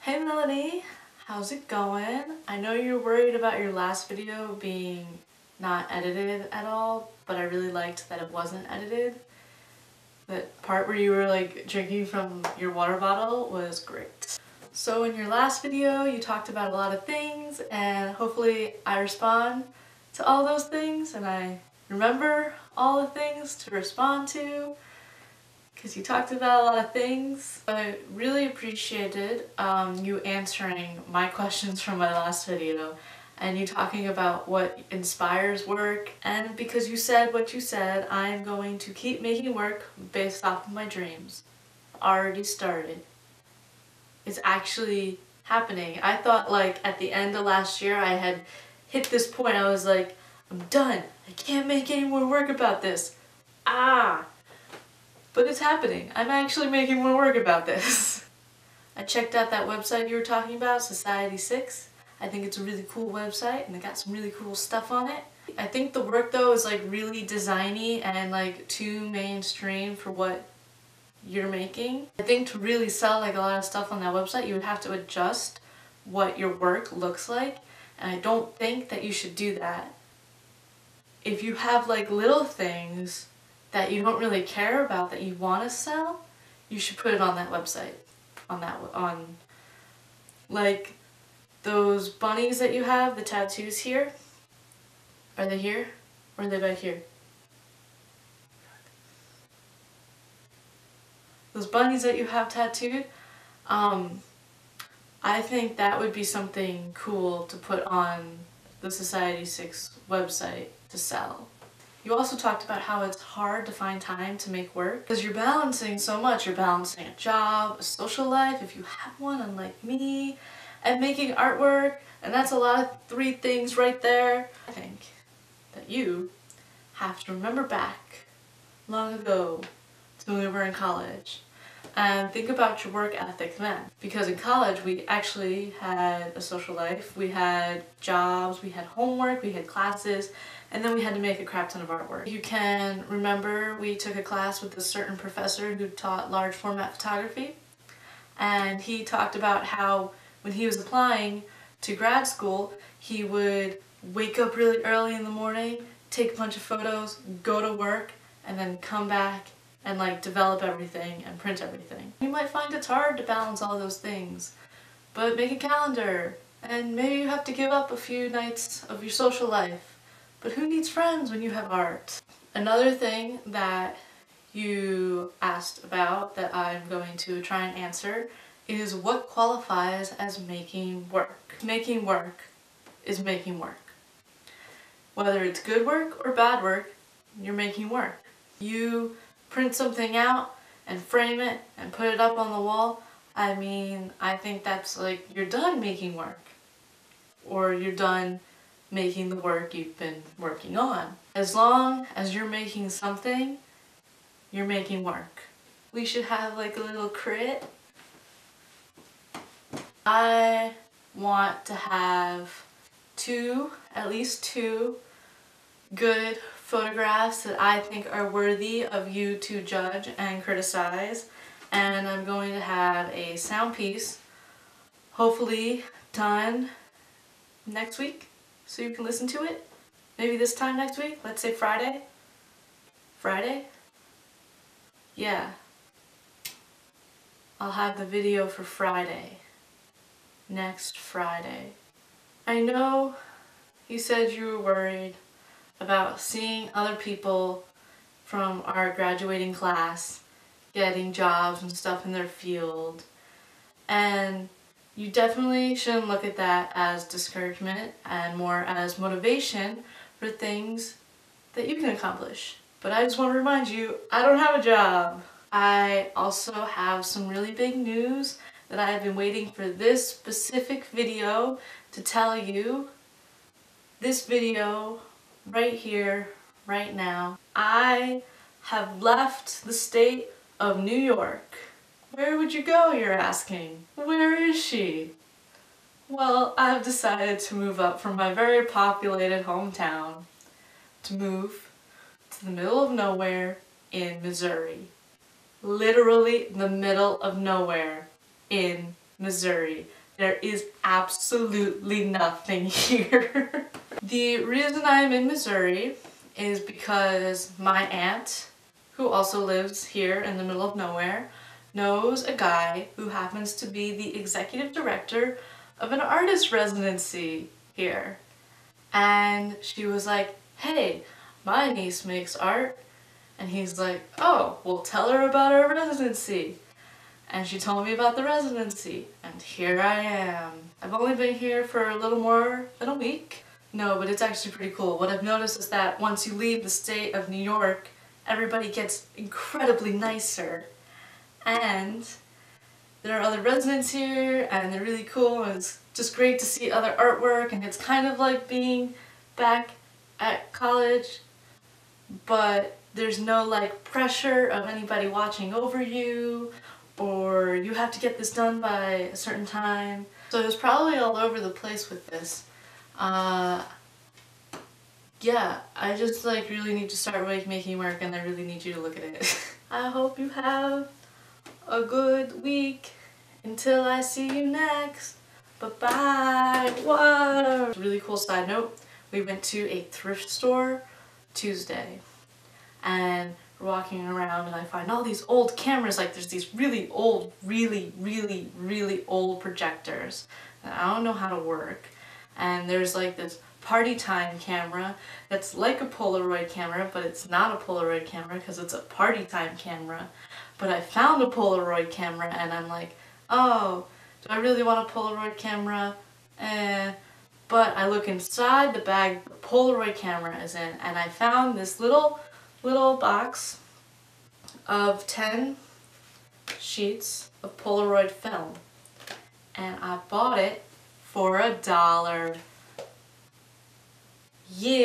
Hey Melanie, how's it going? I know you're worried about your last video being not edited at all, but I really liked that it wasn't edited. That part where you were like drinking from your water bottle was great. So in your last video you talked about a lot of things, and hopefully I respond to all those things and I remember all the things to respond to, because you talked about a lot of things. I really appreciated you answering my questions from my last video and you talking about what inspires work, and because you said what you said, I'm going to keep making work based off of my dreams. Already started. It's actually happening. I thought like at the end of last year I had hit this point. I was like, I'm done. I can't make any more work about this. But it's happening. I'm actually making more work about this. I checked out that website you were talking about, Society 6. I think it's a really cool website and they got some really cool stuff on it. I think the work though is like really designy and like too mainstream for what you're making. I think to really sell like a lot of stuff on that website you would have to adjust what your work looks like, and I don't think that you should do that. If you have like little things that you don't really care about that you want to sell, you should put it on that website. On like those bunnies that you have, the tattoos here. Are they here? Or are they back here? Those bunnies that you have tattooed, I think that would be something cool to put on the Society 6 website to sell. You also talked about how it's hard to find time to make work because you're balancing so much. You're balancing a job, a social life, if you have one, unlike me, and making artwork, and that's a lot of 3 things right there. I think that you have to remember back long ago to when we were in college and think about your work ethic then. Because in college we actually had a social life, we had jobs, we had homework, we had classes, and then we had to make a crap ton of artwork. You can remember we took a class with a certain professor who taught large format photography, and he talked about how when he was applying to grad school he would wake up really early in the morning, take a bunch of photos, go to work, and then come back and like develop everything and print everything. You might find it's hard to balance all those things, but make a calendar, and maybe you have to give up a few nights of your social life. But who needs friends when you have art? Another thing that you asked about that I'm going to try and answer is what qualifies as making work. Making work is making work. Whether it's good work or bad work, you're making work. You print something out and frame it and put it up on the wall, I mean, I think that's like you're done making work. Or you're done making the work you've been working on. As long as you're making something, you're making work. We should have like a little crit. I want to have at least two good photographs that I think are worthy of you to judge and criticize, and I'm going to have a sound piece hopefully done next week so you can listen to it. Maybe this time next week, let's say Friday. Friday? Yeah. I'll have the video for Friday. Next Friday. I know you said you were worried about seeing other people from our graduating class getting jobs and stuff in their field, and you definitely shouldn't look at that as discouragement and more as motivation for things that you can accomplish. But I just want to remind you, I don't have a job. I also have some really big news that I have been waiting for this specific video to tell you. This video right here, right now. I have left the state of New York. Where would you go, you're asking? Where is she? Well, I've decided to move up from my very populated hometown to move to the middle of nowhere in Missouri. Literally the middle of nowhere in Missouri. There is absolutely nothing here. The reason I'm in Missouri is because my aunt, who also lives here in the middle of nowhere, knows a guy who happens to be the executive director of an artist residency here. And she was like, hey, my niece makes art. And he's like, oh, well, tell her about our residency. And she told me about the residency, and here I am. I've only been here for a little more than a week. No, but it's actually pretty cool. What I've noticed is that once you leave the state of New York, everybody gets incredibly nicer. And there are other residents here, and they're really cool, and it's just great to see other artwork, and it's kind of like being back at college, but there's no like pressure of anybody watching over you, or you have to get this done by a certain time. So it was probably all over the place with this. Yeah, I just like really need to start making work, and I really need you to look at it. I hope you have a good week until I see you next. Bye-bye. Whoa! Really cool side note, we went to a thrift store Tuesday, and we're walking around and I find all these old cameras, like there's these really old, really old projectors that I don't know how to work. And there's like this party time camera that's like a Polaroid camera, but it's not a Polaroid camera because it's a party time camera. But I found a Polaroid camera and I'm like, oh, do I really want a Polaroid camera? But I look inside the bag the Polaroid camera is in, and I found this little box of 10 sheets of Polaroid film, and I bought it for $1. Yeah.